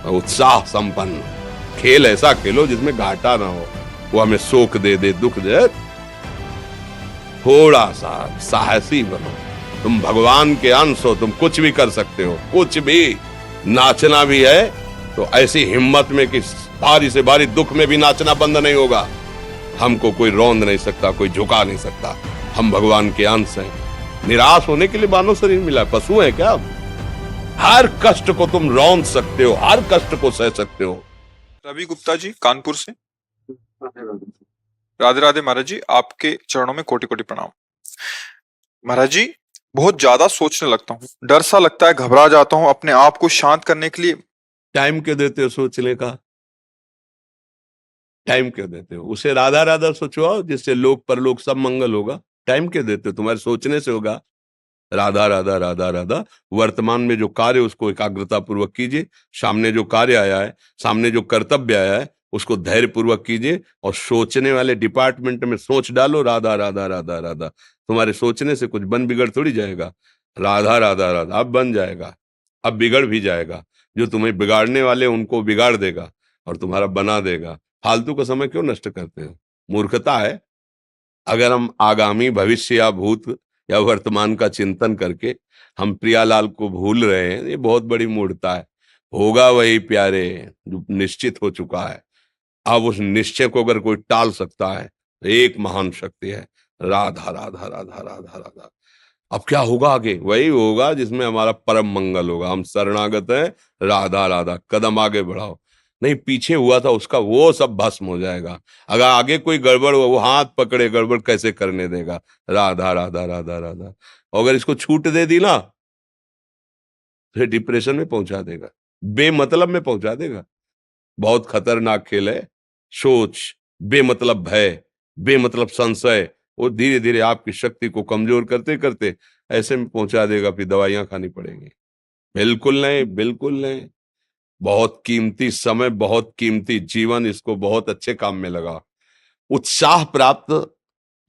उत्साह संपन्न खेल ऐसा खेलो जिसमें घाटा ना हो, वो हमें शोक दे दे, दुख दे। थोड़ा सा साहसी बनो, तुम भगवान के अंश हो, तुम कुछ भी कर सकते हो, कुछ भी। नाचना भी है तो ऐसी हिम्मत में कि भारी से भारी दुख में भी नाचना बंद नहीं होगा। हमको कोई रौंद नहीं सकता, कोई झुका नहीं सकता। हम भगवान के अंश हैं। निराश होने के लिए मानव शरीर मिला, पशु है क्या? हर कष्ट को तुम रौंद सकते हो, हर कष्ट को सह सकते हो। रवि गुप्ता जी कानपुर से। राधे राधे महाराज जी, आपके चरणों में कोटि कोटि प्रणाम। महाराज जी, बहुत ज्यादा सोचने लगता हूँ, डर सा लगता है, घबरा जाता हूँ। अपने आप को शांत करने के लिए टाइम क्यों देते हो सोचने का? टाइम क्यों देते हो? उसे राधा राधा सोचवाओ, जिससे लोक परलोक सब मंगल होगा। टाइम क्यों देते हो? तुम्हारे सोचने से होगा। राधा राधा राधा राधा। वर्तमान में जो कार्य उसको एकाग्रता पूर्वक कीजिए। सामने जो कार्य आया है, सामने जो कर्तव्य आया है, उसको धैर्य पूर्वक कीजिए। और सोचने वाले डिपार्टमेंट में सोच डालो राधा राधा राधा राधा। तुम्हारे सोचने से कुछ बन बिगड़ थोड़ी जाएगा। राधा राधा राधा अब बन जाएगा, अब बिगड़ भी जाएगा। जो तुम्हें बिगाड़ने वाले उनको बिगाड़ देगा और तुम्हारा बना देगा। फालतू का समय क्यों नष्ट करते हो? मूर्खता है। अगर हम आगामी भविष्य या भूत या वर्तमान का चिंतन करके हम प्रियालाल को भूल रहे हैं, ये बहुत बड़ी मूर्खता है। होगा वही प्यारे जो निश्चित हो चुका है। अब उस निश्चय को अगर कोई टाल सकता है तो एक महान शक्ति है, राधा राधा राधा राधा राधा। अब क्या होगा आगे? वही होगा जिसमें हमारा परम मंगल होगा। हम शरणागत हैं, राधा राधा। कदम आगे बढ़ाओ। नहीं, पीछे हुआ था उसका वो सब भस्म हो जाएगा। अगर आगे कोई गड़बड़ हुआ, वो हाथ पकड़े गड़बड़ कैसे करने देगा? राधा राधा राधा राधा। और अगर इसको छूट दे दी ना, फिर डिप्रेशन में पहुंचा देगा, बेमतलब में पहुंचा देगा। बहुत खतरनाक खेल है। सोच, बेमतलब भय, बेमतलब संशय, वो धीरे धीरे आपकी शक्ति को कमजोर करते करते ऐसे में पहुंचा देगा, फिर दवाइयां खानी पड़ेंगी। बिल्कुल नहीं, बिल्कुल नहीं। बहुत कीमती समय, बहुत कीमती जीवन, इसको बहुत अच्छे काम में लगा। उत्साह प्राप्त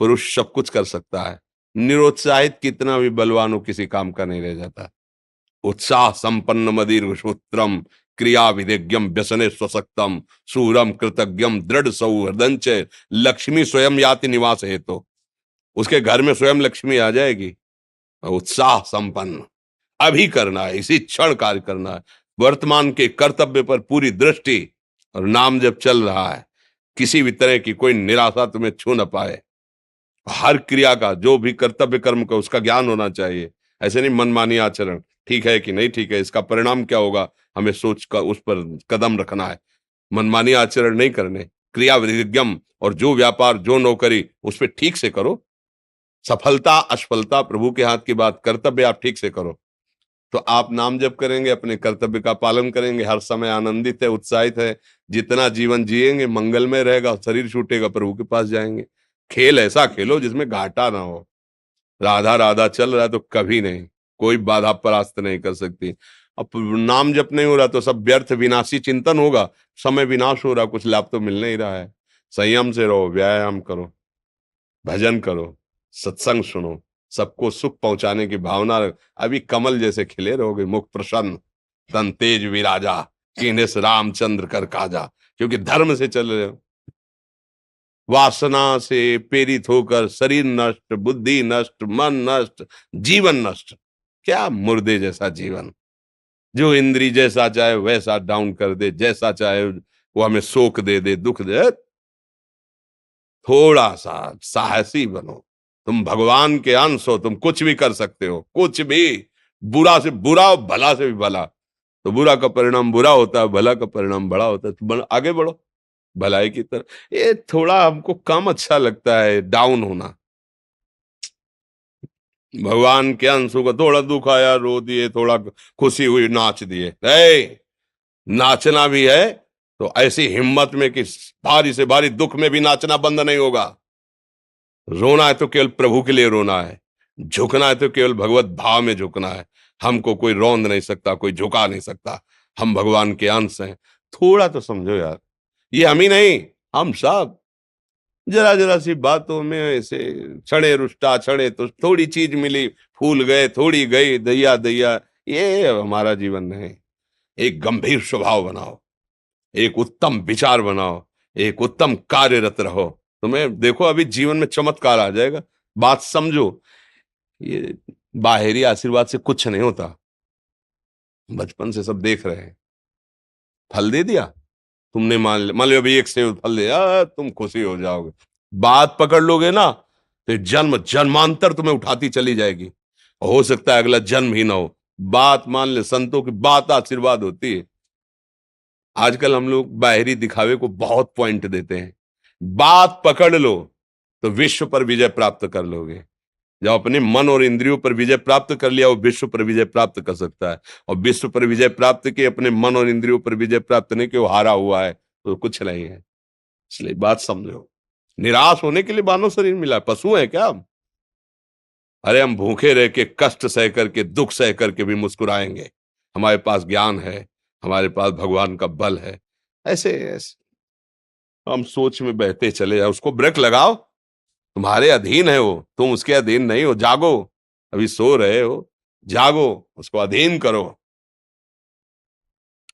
पुरुष सब कुछ कर सकता है। निरुत्साहित कितना भी बलवान हो, किसी काम का नहीं रह जाता। उत्साह संपन्न मदीर सूत्रम क्रिया विदेज्ञम व्यसने स्वसक्तम सूरम कृतज्ञम दृढ़ सौहृदंच लक्ष्मी स्वयं याति निवास है। तो उसके घर में स्वयं लक्ष्मी आ जाएगी। उत्साह संपन्न अभी करना है, इसी क्षण कार्य करना है। वर्तमान के कर्तव्य पर पूरी दृष्टि, और नाम जब चल रहा है, किसी भी तरह की कोई निराशा तुम्हें छू न पाए। हर क्रिया का, जो भी कर्तव्य कर्म का, उसका ज्ञान होना चाहिए। ऐसे नहीं मनमानी आचरण, ठीक है कि नहीं ठीक है, इसका परिणाम क्या होगा, हमें सोच कर उस पर कदम रखना है। मनमानी आचरण नहीं करने। क्रिया विधिज्ञम, और जो व्यापार जो नौकरी उस पर ठीक से करो। सफलता असफलता प्रभु के हाथ की बात, कर्तव्य आप ठीक से करो तो आप नाम जप करेंगे, अपने कर्तव्य का पालन करेंगे, हर समय आनंदित है, उत्साहित है। जितना जीवन जिएंगे मंगलमय रहेगा। शरीर छूटेगा, प्रभु के पास जाएंगे। खेल ऐसा खेलो जिसमें घाटा ना हो। राधा राधा चल रहा है तो कभी नहीं, कोई बाधा परास्त नहीं कर सकती। अब नाम जप नहीं हो रहा तो सब व्यर्थ विनाशी चिंतन होगा। समय विनाश हो रहा, कुछ लाभ तो मिल नहीं रहा है। संयम से रहो, व्यायाम करो, भजन करो, सत्संग सुनो, सबको सुख पहुंचाने की भावना रख। अभी कमल जैसे खिले रहोगे, मुख प्रसन्न, तन तेज विराजा, कीन्हिस रामचंद्र कर काजा। क्योंकि धर्म से चल रहे हो। वासना से प्रेरित होकर शरीर नष्ट, बुद्धि नष्ट, मन नष्ट, जीवन नष्ट। क्या मुर्दे जैसा जीवन, जो इंद्री जैसा चाहे वैसा डाउन कर दे, जैसा चाहे वो हमें शोक दे दे, दुख दे। थोड़ा सा साहसी बनो, तुम भगवान के अंश हो, तुम कुछ भी कर सकते हो, कुछ भी। बुरा से बुरा, भला से भी भला। तो बुरा का परिणाम बुरा होता है, भला का परिणाम बड़ा होता है। तो आगे बढ़ो भलाई की तरफ। ये थोड़ा हमको कम अच्छा लगता है डाउन होना। भगवान के अंशों का थोड़ा दुख आया रो दिए, थोड़ा खुशी हुई नाच दिए। नाचना भी है तो ऐसी हिम्मत में कि भारी से भारी दुख में भी नाचना बंद नहीं होगा। रोना है तो केवल प्रभु के लिए रोना है। झुकना है तो केवल भगवत भाव में झुकना है। हमको कोई रौंद नहीं सकता, कोई झुका नहीं सकता। हम भगवान के अंश हैं। थोड़ा तो समझो यार, ये हम ही नहीं, हम सब जरा जरा सी बातों में ऐसे क्षणे रुष्टा क्षणे तो थोड़ी चीज मिली, फूल गए, थोड़ी गई, दैया दैया। ये हमारा जीवन नहीं। एक गंभीर स्वभाव बनाओ, एक उत्तम विचार बनाओ, एक उत्तम कार्यरत रहो। तुम्हें देखो अभी जीवन में चमत्कार आ जाएगा। बात समझो, ये बाहरी आशीर्वाद से कुछ नहीं होता। बचपन से सब देख रहे हैं। फल दे दिया, तुमने मान लो अभी एक सेब फल दिया, तुम खुशी हो जाओगे। बात पकड़ लोगे ना तो जन्म जन्मांतर तुम्हें उठाती चली जाएगी। हो सकता है अगला जन्म ही ना हो। बात मान ले, संतों की बात आशीर्वाद होती है। आजकल हम लोग बाहरी दिखावे को बहुत पॉइंट देते हैं। बात पकड़ लो तो विश्व पर विजय प्राप्त कर लोगे। जब अपने मन और इंद्रियों पर विजय प्राप्त कर लिया, वो विश्व पर विजय प्राप्त कर सकता है। और विश्व पर विजय प्राप्त किए, अपने मन और इंद्रियों पर विजय प्राप्त नहीं कि वो हारा हुआ है, तो कुछ नहीं है। इसलिए बात समझो। निराश होने के लिए मानव शरीर मिला, पशु है क्या हम? अरे हम भूखे रह के, कष्ट सह करके, दुख सह करके भी मुस्कुराएंगे। हमारे पास ज्ञान है, हमारे पास भगवान का बल है। ऐसे हम सोच में बहते चले जाओ, उसको ब्रेक लगाओ। तुम्हारे अधीन है वो, तुम उसके अधीन नहीं हो। जागो, अभी सो रहे हो, जागो, उसको अधीन करो।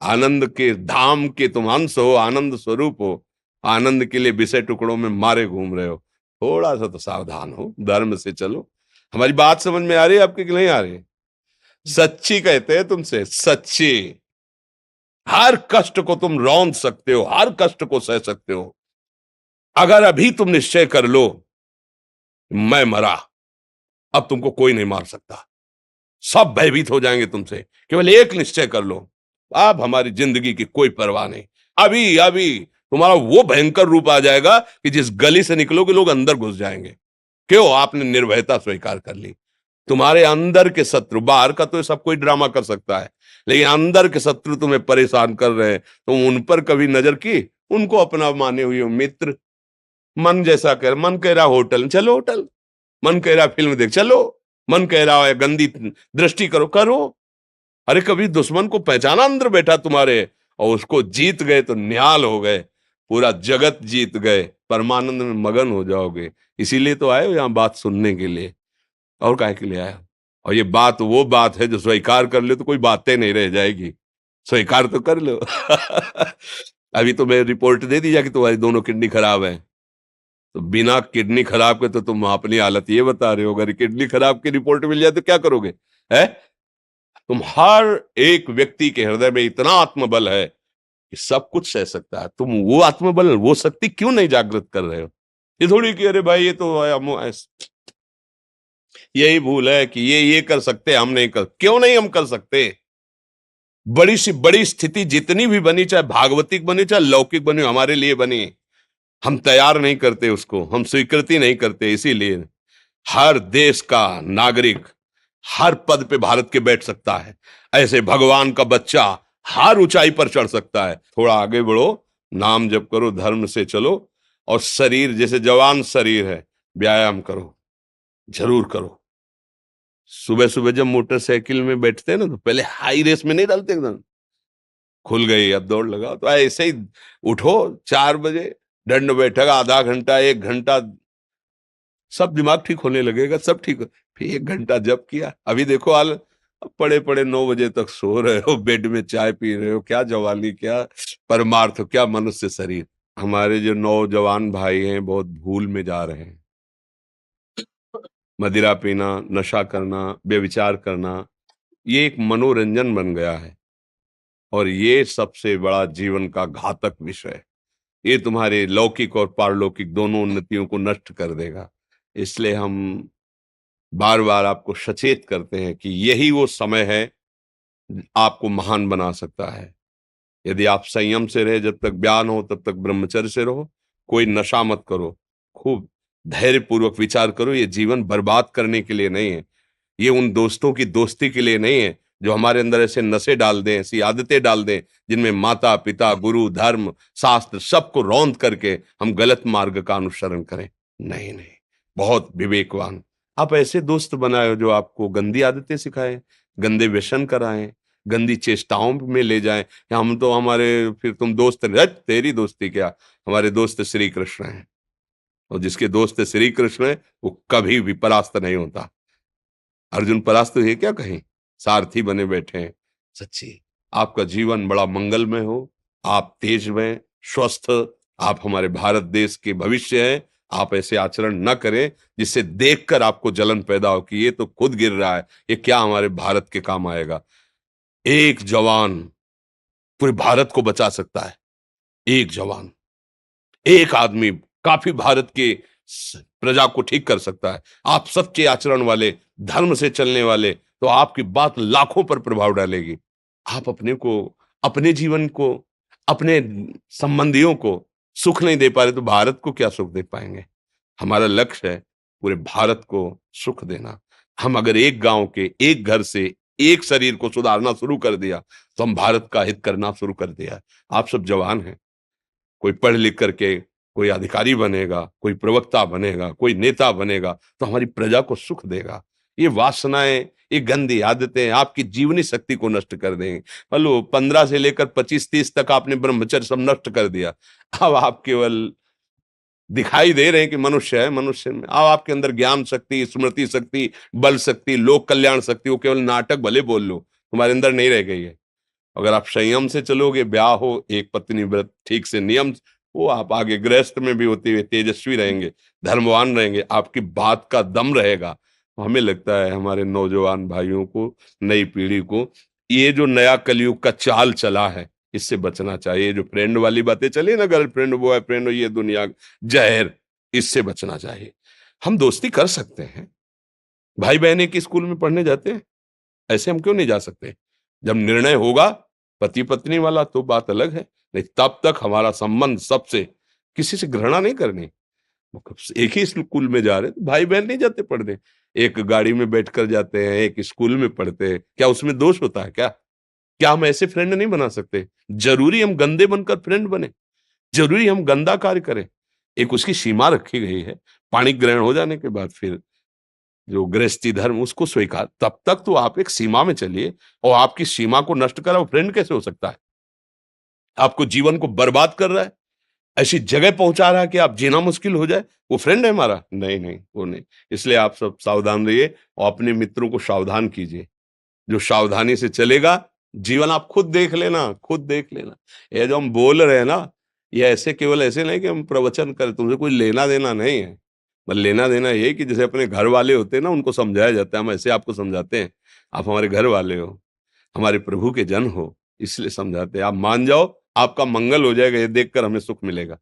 आनंद के धाम के तुम अंश हो, आनंद स्वरूप हो। आनंद के लिए विषय टुकड़ों में मारे घूम रहे हो। थोड़ा सा तो सावधान हो, धर्म से चलो। हमारी बात समझ में आ रही है आपकी कि नहीं आ रही? सच्ची कहते हैं तुमसे, सच्ची। हर कष्ट को तुम रौंद सकते हो, हर कष्ट को सह सकते हो, अगर अभी तुम निश्चय कर लो मैं मरा, अब तुमको कोई नहीं मार सकता। सब भयभीत हो जाएंगे तुमसे। केवल एक निश्चय कर लो, अब हमारी जिंदगी की कोई परवाह नहीं। अभी अभी तुम्हारा वो भयंकर रूप आ जाएगा कि जिस गली से निकलोगे लोग अंदर घुस जाएंगे। क्यों? आपने निर्भयता स्वीकार कर ली। तुम्हारे अंदर के शत्रु, बाहर का तो सब कोई ड्रामा कर सकता है, लेकिन अंदर के शत्रु तुम्हें परेशान कर रहे हैं। तुम उन पर कभी नजर की? उनको अपना माने हुए हो मित्र। मन जैसा कर, मन कह रहा होटल चलो होटल, मन कह रहा फिल्म देख चलो, मन कह रहा है गंदी दृष्टि करो करो। अरे कभी दुश्मन को पहचाना अंदर बैठा तुम्हारे, और उसको जीत गए तो निहाल हो गए, पूरा जगत जीत गए, परमानंद में मगन हो जाओगे। इसीलिए तो आए हो यहाँ बात सुनने के लिए, और काहे के लिए आए हो? और ये बात वो बात है जो स्वीकार कर ले तो कोई बातें नहीं रह जाएगी। स्वीकार तो कर लो। अभी तो मैं रिपोर्ट दे दी कि तुम्हारी दोनों किडनी खराब है, तो बिना किडनी खराब के तो तुम अपनी हालत ये बता रहे हो। अगर किडनी खराब की रिपोर्ट मिल जाए तो क्या करोगे? है? तुम हर एक व्यक्ति के हृदय में इतना आत्मबल है कि सब कुछ सह सकता है। तुम वो आत्मबल, वो शक्ति क्यों नहीं जागृत कर रहे हो? ये थोड़ी कि अरे भाई ये तो यही भूल है कि ये कर सकते, हम नहीं कर। क्यों नहीं हम कर सकते? बड़ी सी बड़ी स्थिति जितनी भी बनी, चाहे भागवतिक बनी चाहे लौकिक बनी, हमारे लिए बनी, हम तैयार नहीं करते उसको, हम स्वीकृति नहीं करते। इसीलिए हर देश का नागरिक हर पद पे भारत के बैठ सकता है। ऐसे भगवान का बच्चा हर ऊंचाई पर चढ़ सकता है। थोड़ा आगे बढ़ो, नाम जप करो, धर्म से चलो, और शरीर जैसे जवान शरीर है, व्यायाम करो, जरूर करो। सुबह सुबह जब मोटरसाइकिल में बैठते हैं ना, तो पहले हाई रेस में नहीं डालते, एकदम खुल गई अब दौड़ लगाओ, तो ऐसे ही उठो 4 बजे, दंड बैठक आधा घंटा 1 घंटा, सब दिमाग ठीक होने लगेगा, सब ठीक हो। फिर 1 घंटा जप किया। अभी देखो हाल, पड़े पड़े 9 बजे तक सो रहे हो, बेड में चाय पी रहे हो। क्या जवानी, क्या परमार्थ, क्या मनुष्य शरीर। हमारे जो नौजवान भाई हैं बहुत भूल में जा रहे हैं। मदिरा पीना, नशा करना, व्यभिचार करना, ये एक मनोरंजन बन गया है, और ये सबसे बड़ा जीवन का घातक विषय है। ये तुम्हारे लौकिक और पारलौकिक दोनों उन्नतियों को नष्ट कर देगा। इसलिए हम बार बार आपको सचेत करते हैं कि यही वो समय है आपको महान बना सकता है। यदि आप संयम से रहे, जब तक ज्ञान हो तब तक ब्रह्मचर्य से रहो, कोई नशा मत करो, खूब धैर्य पूर्वक विचार करो। ये जीवन बर्बाद करने के लिए नहीं है, ये उन दोस्तों की दोस्ती के लिए नहीं है जो हमारे अंदर ऐसे नशे डाल दें, ऐसी आदतें डाल दें जिनमें माता पिता, गुरु, धर्म, शास्त्र सबको रौंद करके हम गलत मार्ग का अनुसरण करें। नहीं नहीं, बहुत विवेकवान। आप ऐसे दोस्त बनाए हो जो आपको गंदी आदतें सिखाएं, गंदे व्यसन कराएं, गंदी चेष्टाओं में ले जाएं। या हम तो हमारे, फिर तुम दोस्त नहीं, तेरी दोस्ती क्या, हमारे दोस्त श्री कृष्ण हैं, और जिसके दोस्त श्री कृष्ण है वो कभी भी परास्त नहीं होता। अर्जुन परास्त हुए क्या कहीं? सारथी बने बैठे हैं। सच्ची आपका जीवन बड़ा मंगलमय हो, आप तेजमय, स्वस्थ, आप हमारे भारत देश के भविष्य हैं। आप ऐसे आचरण न करें जिससे देखकर आपको जलन पैदा हो कि ये तो खुद गिर रहा है, ये क्या हमारे भारत के काम आएगा। एक जवान पूरे भारत को बचा सकता है। एक जवान, एक आदमी काफी भारत के प्रजा को ठीक कर सकता है। आप सच्चे आचरण वाले, धर्म से चलने वाले, तो आपकी बात लाखों पर प्रभाव डालेगी। आप अपने को, अपने जीवन को, अपने संबंधियों को सुख नहीं दे पा रहे तो भारत को क्या सुख दे पाएंगे। हमारा लक्ष्य है पूरे भारत को सुख देना। हम अगर एक गांव के, एक घर से, एक शरीर को सुधारना शुरू कर दिया तो हम भारत का हित करना शुरू कर दिया। आप सब जवान हैं, कोई पढ़ लिख करके कोई अधिकारी बनेगा, कोई प्रवक्ता बनेगा, कोई नेता बनेगा तो हमारी प्रजा को सुख देगा। ये वासनाएं, ये गंदी आदतें आपकी जीवनी शक्ति को नष्ट कर देंगे। मान लो 15 से लेकर 25-30 तक आपने ब्रह्मचर्य सब नष्ट कर दिया। अब आप केवल दिखाई दे रहे हैं कि मनुष्य है, मनुष्य में अब आपके अंदर ज्ञान शक्ति, स्मृति शक्ति, बल शक्ति, लोक कल्याण शक्ति, वो केवल नाटक भले बोल लो, तुम्हारे अंदर नहीं रह गई है। अगर आप संयम से चलोगे, ब्याह हो, एक पत्नी व्रत ठीक से नियम, वो आप आगे गृहस्थ में भी होते हुए तेजस्वी रहेंगे, धर्मवान रहेंगे, आपकी बात का दम रहेगा। तो हमें लगता है हमारे नौजवान भाइयों को, नई पीढ़ी को, ये जो नया कलयुग का चाल चला है इससे बचना चाहिए। जो फ्रेंड वाली बातें चली ना, गर्लफ्रेंड, बॉयफ्रेंड, ये दुनिया जहर, इससे बचना चाहिए। हम दोस्ती कर सकते हैं, भाई बहन एक ही स्कूल में पढ़ने जाते हैं, ऐसे हम क्यों नहीं जा सकते। जब निर्णय होगा पति पत्नी वाला तो बात अलग है, नहीं तब तक हमारा संबंध सबसे, किसी से घृणा नहीं करनी। एक ही स्कूल में जा रहे तो भाई बहन नहीं जाते पढ़ने, एक गाड़ी में बैठकर जाते हैं, एक स्कूल में पढ़ते हैं, क्या उसमें दोष होता है क्या? क्या हम ऐसे फ्रेंड नहीं बना सकते? जरूरी हम गंदे बनकर फ्रेंड बने? जरूरी हम गंदा कार्य करें? एक उसकी सीमा रखी गई है। पाणी ग्रहण हो जाने के बाद फिर जो गृहस्थी धर्म उसको स्वीकार, तब तक तो आप एक सीमा में चलिए। और आपकी सीमा को नष्ट करा वो फ्रेंड कैसे हो सकता है? आपको जीवन को बर्बाद कर रहा है, ऐसी जगह पहुंचा रहा है कि आप जीना मुश्किल हो जाए, वो फ्रेंड है हमारा? नहीं नहीं, वो नहीं। इसलिए आप सब सावधान रहिए और अपने मित्रों को सावधान कीजिए। जो सावधानी से चलेगा, जीवन आप खुद देख लेना, खुद देख लेना। ये जो हम बोल रहे हैं ना, ये ऐसे केवल ऐसे नहीं कि हम प्रवचन करें, तुमसे कोई लेना देना नहीं है। बस लेना देना ये कि जैसे अपने घर वाले होते हैं ना, उनको समझाया जाता है, हम ऐसे आपको समझाते हैं। आप हमारे घर वाले हो, हमारे प्रभु के जन हो, इसलिए समझाते हैं। आप मान जाओ, आपका मंगल हो जाएगा, ये देखकर हमें सुख मिलेगा।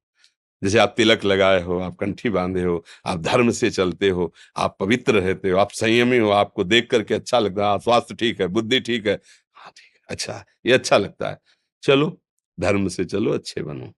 जैसे आप तिलक लगाए हो, आप कंठी बांधे हो, आप धर्म से चलते हो, आप पवित्र रहते हो, आप संयमी हो, आपको देख करके अच्छा लगता है। हाँ, स्वास्थ्य ठीक है, बुद्धि ठीक है, हाँ ठीक है, अच्छा, ये अच्छा लगता है। चलो, धर्म से चलो, अच्छे बनो।